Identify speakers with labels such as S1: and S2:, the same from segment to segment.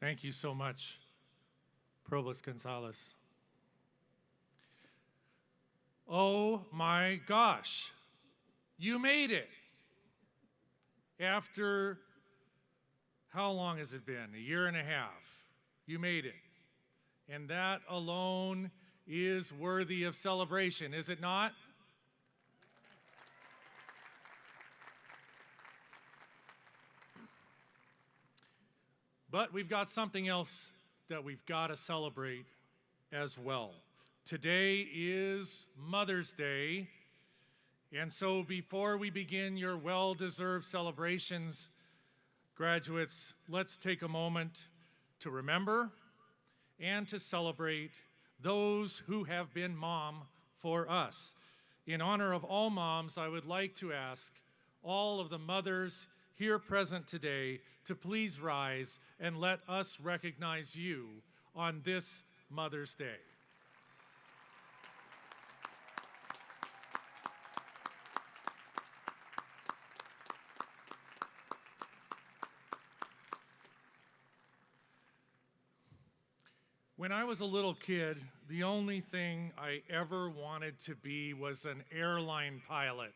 S1: Thank you so much, Provost Gonzalez. Oh my gosh, you made it. After, how long has it been? A year and a half. You made it. And that alone is worthy of celebration, is it not? But we've got something else that we've got to celebrate as well. Today is Mother's Day, and so before we begin your well-deserved celebrations, graduates, let's take a moment to remember and to celebrate those who have been mom for us. In honor of all moms, I would like to ask all of the mothers here present today to please rise and let us recognize you on this Mother's Day. When I was a little kid, the only thing I ever wanted to be was an airline pilot.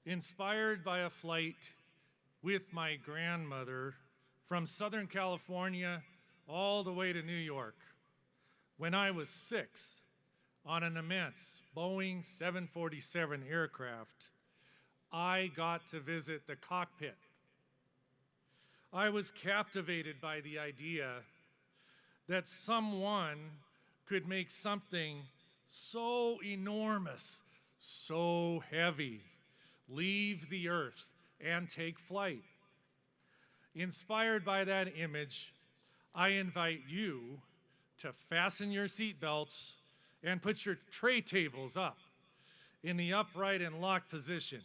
S1: Inspired by a flight with my grandmother from Southern California all the way to New York, when I was 6 on an immense Boeing 747 aircraft, I got to visit the cockpit. I was captivated by the idea that someone could make something so enormous, so heavy, leave the earth and take flight. Inspired by that image, I invite you to fasten your seatbelts and put your tray tables up in the upright and locked position.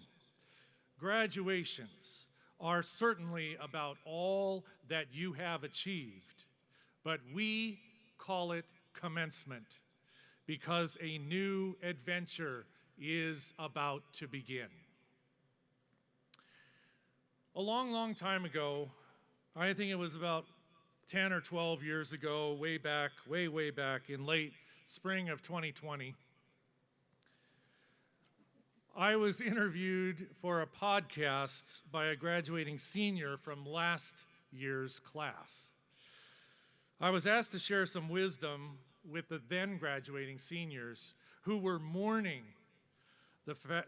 S1: Graduations are certainly about all that you have achieved, but we call it commencement because a new adventure is about to begin. A long, long time ago, I think it was about 10 or 12 years ago, way back in late spring of 2020, I was interviewed for a podcast by a graduating senior from last year's class. I was asked to share some wisdom with the then graduating seniors who were mourning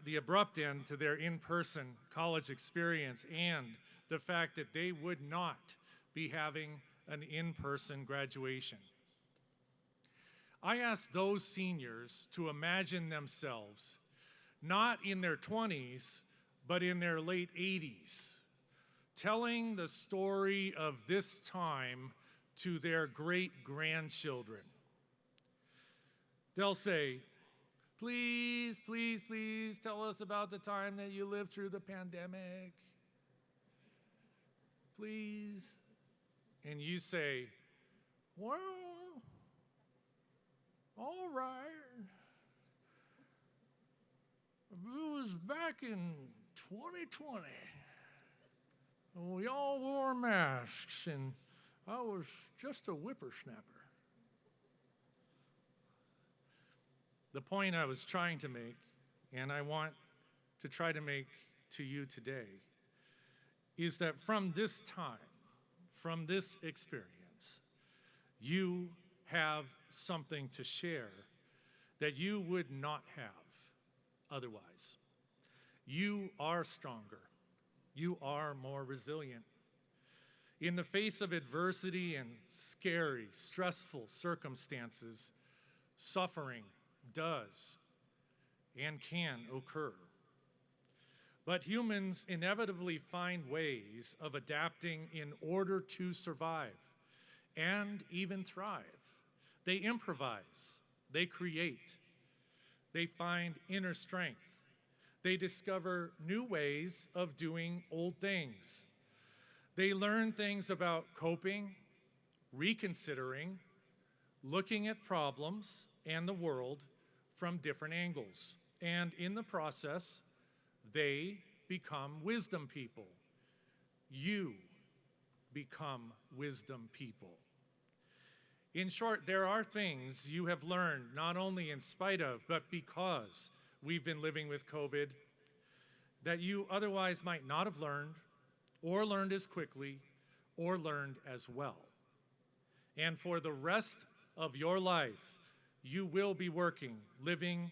S1: the abrupt end to their in-person college experience and the fact that they would not be having an in-person graduation. I asked those seniors to imagine themselves not in their 20s, but in their late 80s, telling the story of this time to their great-grandchildren. They'll say, please, please, please tell us about the time that you lived through the pandemic. Please. And you say, well, all right. It was back in 2020. And we all wore masks, and I was just a whippersnapper. The point I was trying to make, and I want to try to make to you today, is that from this time, from this experience, you have something to share that you would not have otherwise. You are stronger. You are more resilient. In the face of adversity and scary, stressful circumstances, suffering does and can occur. But humans inevitably find ways of adapting in order to survive and even thrive. They improvise, they create, they find inner strength, they discover new ways of doing old things. They learn things about coping, reconsidering, looking at problems and the world from different angles. And in the process, they become wisdom people. You become wisdom people. In short, there are things you have learned not only in spite of, but because we've been living with COVID, that you otherwise might not have learned, or learned as quickly, or learned as well. And for the rest of your life, you will be working, living,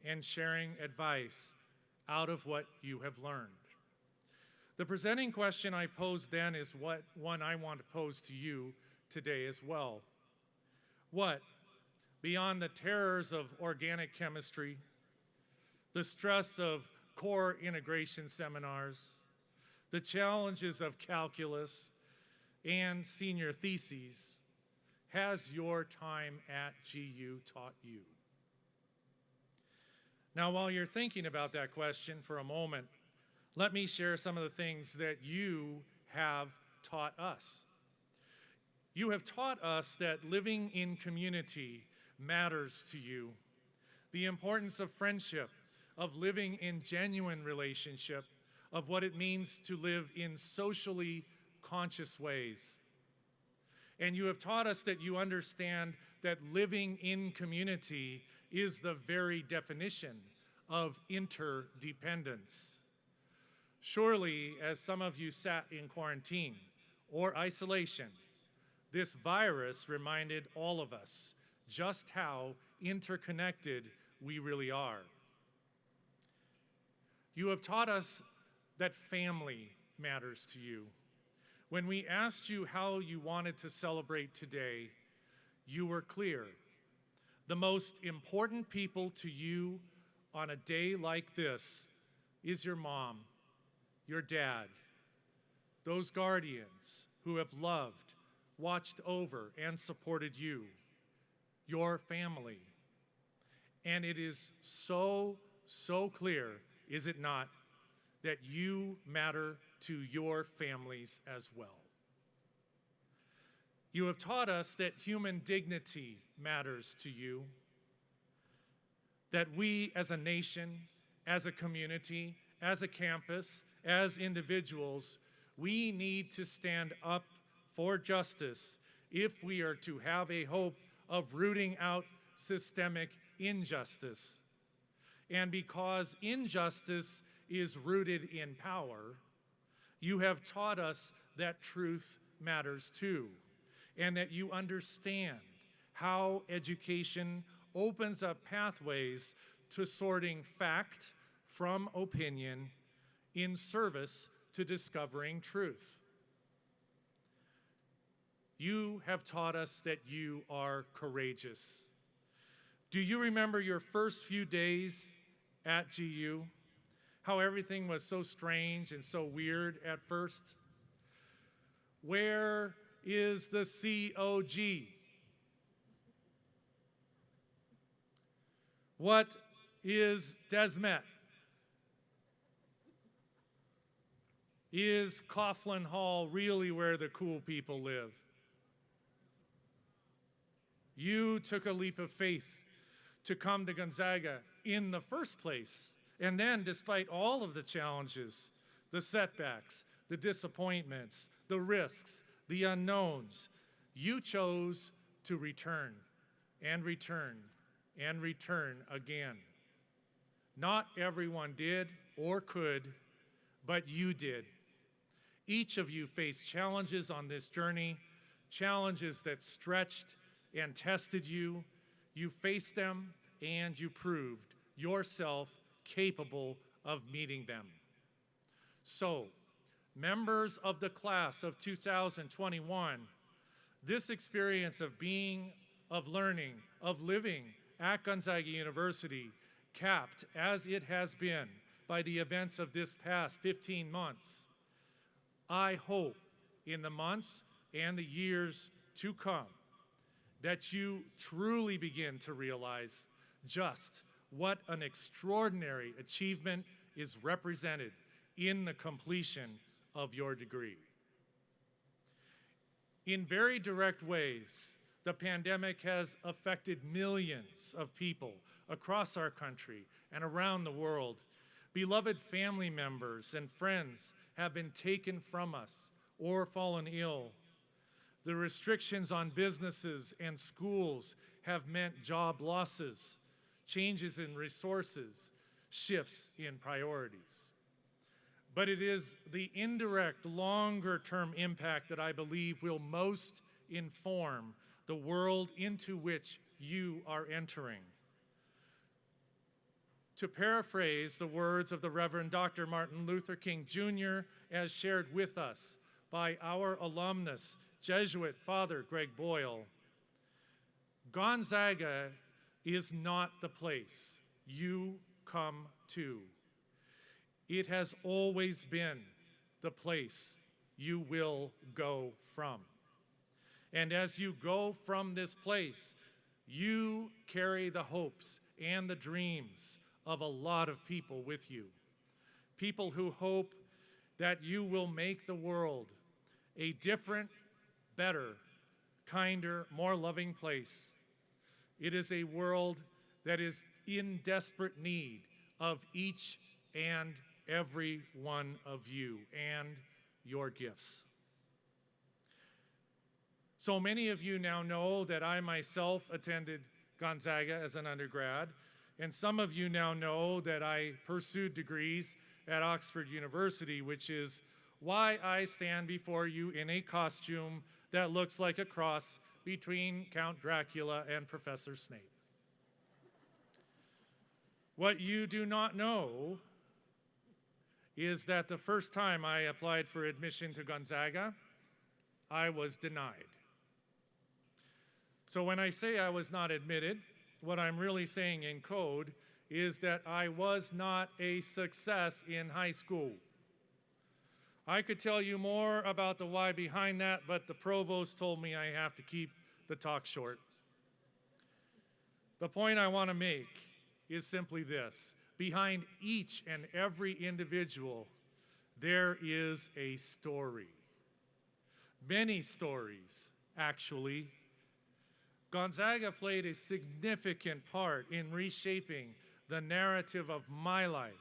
S1: and sharing advice out of what you have learned. The presenting question I posed then is one I want to pose to you today as well. What, beyond the terrors of organic chemistry, the stress of core integration seminars, the challenges of calculus and senior theses, has your time at GU taught you? Now, while you're thinking about that question for a moment, let me share some of the things that you have taught us. You have taught us that living in community matters to you, the importance of friendship, of living in genuine relationship, of what it means to live in socially conscious ways. And you have taught us that you understand that living in community is the very definition of interdependence. Surely, as some of you sat in quarantine or isolation, this virus reminded all of us just how interconnected we really are. You have taught us that family matters to you. When we asked you how you wanted to celebrate today, you were clear. The most important people to you on a day like this is your mom, your dad, those guardians who have loved, watched over, and supported you, your family. And it is so clear, is it not, that you matter to your families as well. You have taught us that human dignity matters to you, that we as a nation, as a community, as a campus, as individuals, we need to stand up for justice if we are to have a hope of rooting out systemic injustice. And because injustice is rooted in power, you have taught us that truth matters too, and that you understand how education opens up pathways to sorting fact from opinion in service to discovering truth. You have taught us that you are courageous. Do you remember your first few days at GU? How everything was so strange and so weird at first? Where is the COG? What is Desmet? Is Coughlin Hall really where the cool people live? You took a leap of faith to come to Gonzaga in the first place. And then, despite all of the challenges, the setbacks, the disappointments, the risks, the unknowns, you chose to return and return and return again. Not everyone did or could, but you did. Each of you faced challenges on this journey, challenges that stretched and tested you. You faced them and you proved yourself capable of meeting them. So, members of the class of 2021, this experience of being, of learning, of living at Gonzaga University, capped as it has been by the events of this past 15 months, I hope in the months and the years to come that you truly begin to realize just what an extraordinary achievement is represented in the completion of your degree. In very direct ways, the pandemic has affected millions of people across our country and around the world. Beloved family members and friends have been taken from us or fallen ill. The restrictions on businesses and schools have meant job losses, changes in resources, shifts in priorities. But it is the indirect, longer-term impact that I believe will most inform the world into which you are entering. To paraphrase the words of the Reverend Dr. Martin Luther King Jr. as shared with us by our alumnus, Jesuit Father Greg Boyle, Gonzaga is not the place you come to. It has always been the place you will go from. And as you go from this place, you carry the hopes and the dreams of a lot of people with you. People who hope that you will make the world a different, better, kinder, more loving place. It is a world that is in desperate need of each and every one of you and your gifts. So many of you now know that I myself attended Gonzaga as an undergrad, and some of you now know that I pursued degrees at Oxford University, which is why I stand before you in a costume that looks like a cross between Count Dracula and Professor Snape. What you do not know is that the first time I applied for admission to Gonzaga, I was denied. So when I say I was not admitted, what I'm really saying in code is that I was not a success in high school. I could tell you more about the why behind that, but the provost told me I have to keep the talk short. The point I want to make is simply this. Behind each and every individual, there is a story. Many stories, actually. Gonzaga played a significant part in reshaping the narrative of my life.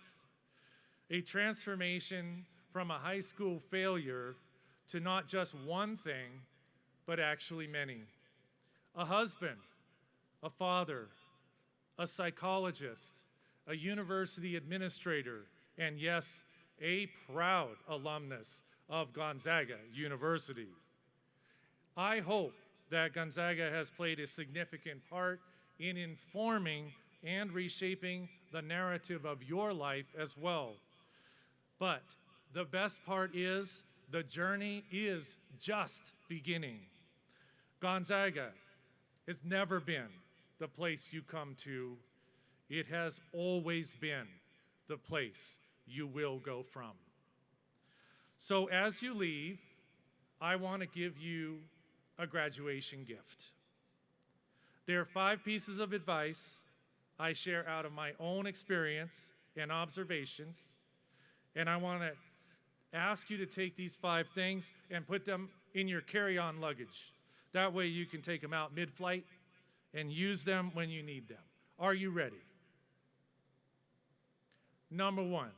S1: A transformation from a high school failure to not just one thing, but actually many. A husband, a father, a psychologist, a university administrator, and yes, a proud alumnus of Gonzaga University. I hope that Gonzaga has played a significant part in informing and reshaping the narrative of your life as well. But the best part is the journey is just beginning. Gonzaga has never been the place you come to. It has always been the place you will go from. So as you leave, I want to give you a graduation gift. There are 5 pieces of advice I share out of my own experience and observations, and I want to ask you to take these 5 things and put them in your carry-on luggage. That way you can take them out mid-flight and use them when you need them. Are you ready? Number 1,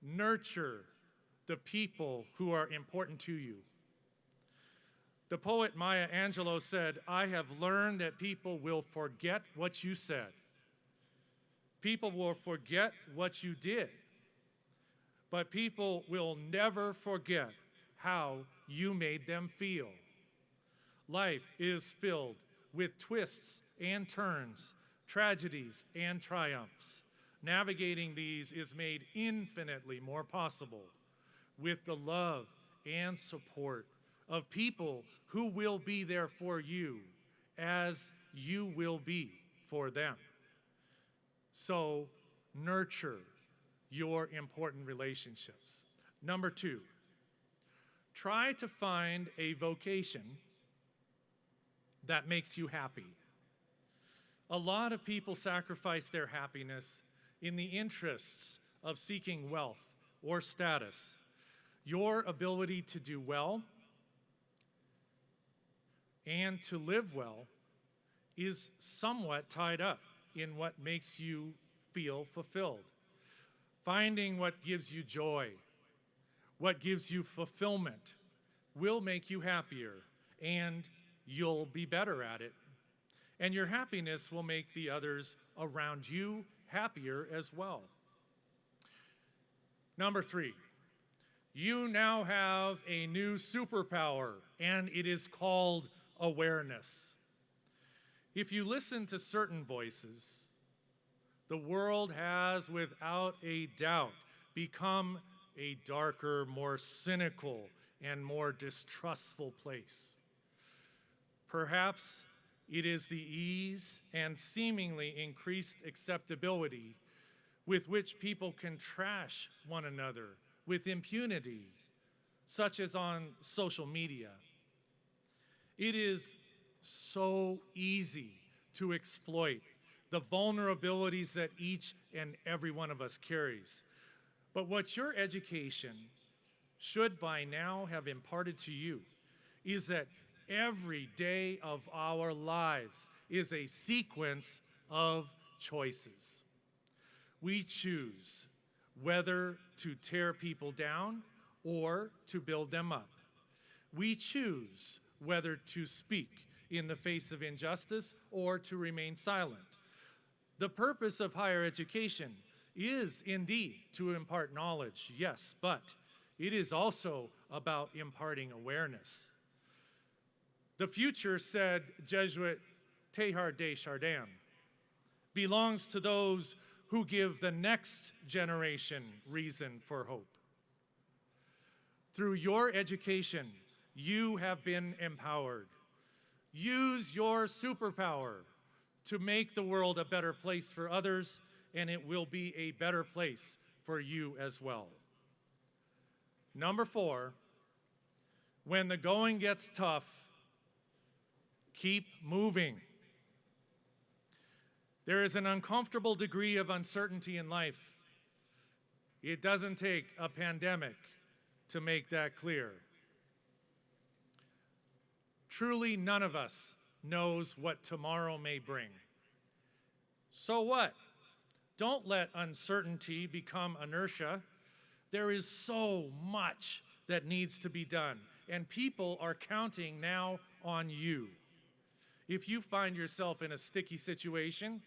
S1: nurture the people who are important to you. The poet Maya Angelou said, "I have learned that people will forget what you said. People will forget what you did. But people will never forget how you made them feel." Life is filled with twists and turns, tragedies and triumphs. Navigating these is made infinitely more possible with the love and support of people who will be there for you as you will be for them. So nurture your important relationships. Number 2, try to find a vocation that makes you happy. A lot of people sacrifice their happiness in the interests of seeking wealth or status. Your ability to do well and to live well is somewhat tied up in what makes you feel fulfilled. Finding what gives you joy, what gives you fulfillment will make you happier, and you'll be better at it. And your happiness will make the others around you happier as well. Number 3, you now have a new superpower, and it is called awareness. If you listen to certain voices, the world has, without a doubt, become a darker, more cynical, and more distrustful place. Perhaps it is the ease and seemingly increased acceptability with which people can trash one another with impunity, such as on social media. It is so easy to exploit the vulnerabilities that each and every one of us carries. But what your education should by now have imparted to you is that every day of our lives is a sequence of choices. We choose whether to tear people down or to build them up. We choose whether to speak in the face of injustice or to remain silent. The purpose of higher education is indeed to impart knowledge, yes, but it is also about imparting awareness. The future, said Jesuit Teilhard de Chardin, belongs to those who give the next generation reason for hope. Through your education, you have been empowered. Use your superpower to make the world a better place for others, and it will be a better place for you as well. Number 4, when the going gets tough, keep moving. There is an uncomfortable degree of uncertainty in life. It doesn't take a pandemic to make that clear. Truly, none of us knows what tomorrow may bring. So what? Don't let uncertainty become inertia. There is so much that needs to be done, and people are counting now on you. If you find yourself in a sticky situation,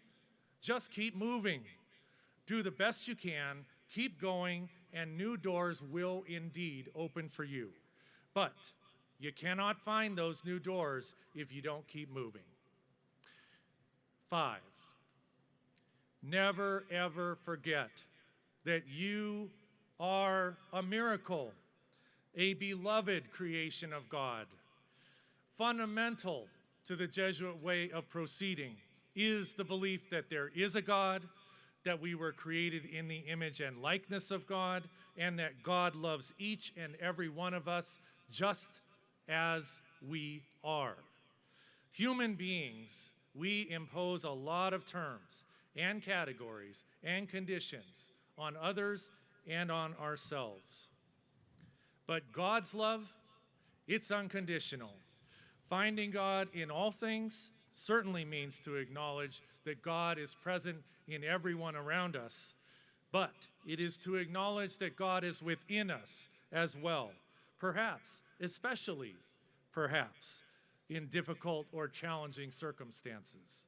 S1: just keep moving. Do the best you can, keep going, and new doors will indeed open for you. But you cannot find those new doors if you don't keep moving. 5, never ever forget that you are a miracle, a beloved creation of God. Fundamental to the Jesuit way of proceeding is the belief that there is a God, that we were created in the image and likeness of God, and that God loves each and every one of us just as we are. Human beings, we impose a lot of terms and categories and conditions on others and on ourselves. But God's love, it's unconditional. Finding God in all things certainly means to acknowledge that God is present in everyone around us, but it is to acknowledge that God is within us as well, perhaps, especially perhaps, in difficult or challenging circumstances.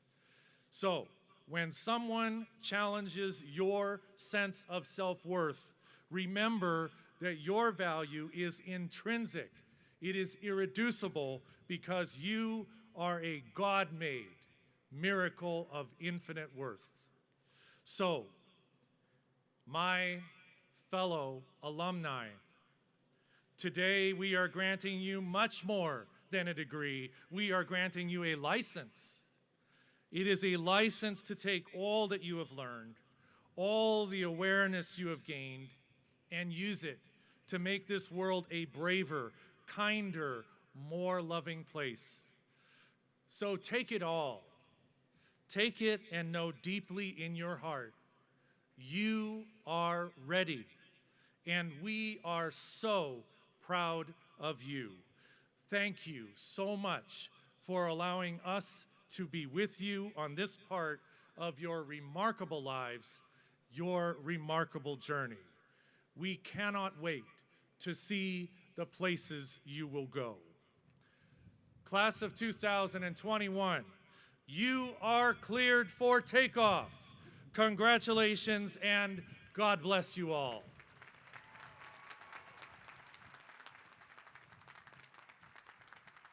S1: So, when someone challenges your sense of self-worth, remember that your value is intrinsic. It is irreducible because you are a God-made miracle of infinite worth. So, my fellow alumni, today we are granting you much more than a degree. We are granting you a license. It is a license to take all that you have learned, all the awareness you have gained, and use it to make this world a braver, kinder, more loving place. So take it all. Take it and know deeply in your heart, you are ready, and we are so proud of you. Thank you so much for allowing us to be with you on this part of your remarkable lives, your remarkable journey. We cannot wait to see the places you will go. Class of 2021, you are cleared for takeoff. Congratulations and God bless you all.